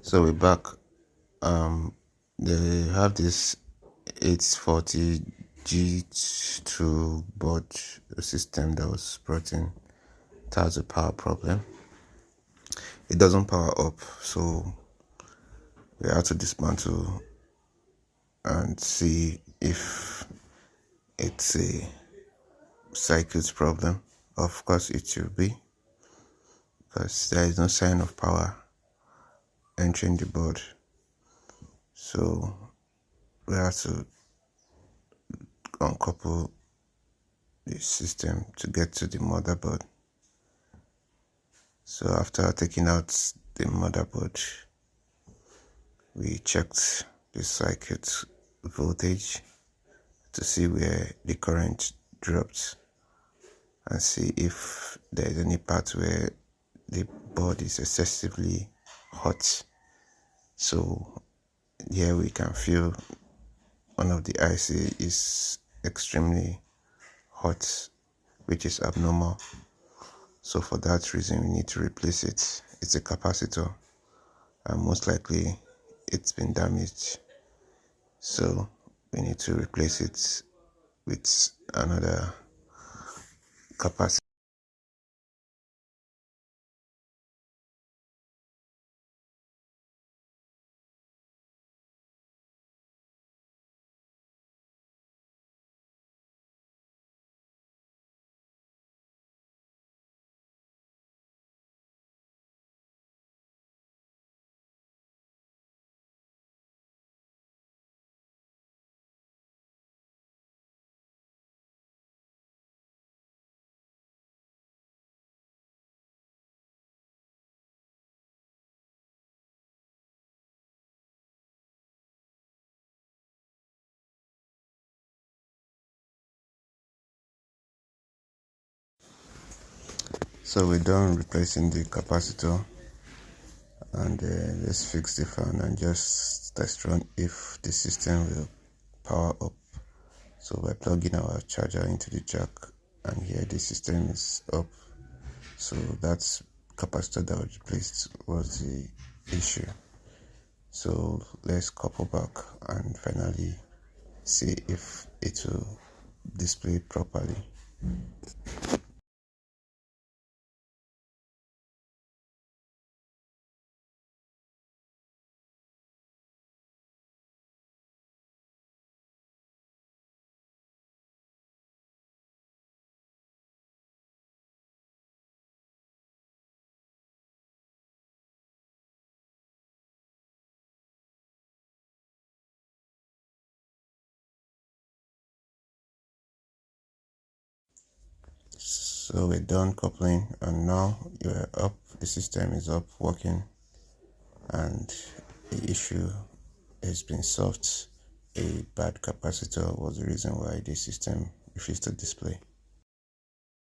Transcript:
So we're back. They have this 840 G2 board system that was brought in. It has a power problem. It doesn't power up, so we have to dismantle and see if it's a circuit problem. Of course it should be, because there is no sign of power entering the board. So we have to uncouple the system to get to the motherboard. So after taking out the motherboard, we checked the circuit voltage to see where the current dropped and see if there is any part where the board is excessively hot. So here we can feel one of the IC is extremely hot, which is abnormal. So for that reason, we need to replace it. It's a capacitor, and most likely it's been damaged. So we need to replace it with another capacitor. So we're done replacing the capacitor, and let's fix the fan and just test run if the system will power up. So by plugging our charger into the jack, and here the system is up. So that's capacitor that was replaced was the issue. So let's couple back and finally see if it will display properly. So we're done coupling, and now you're up. The system is up working, and the issue has been solved. A bad capacitor was the reason why the system refused to display.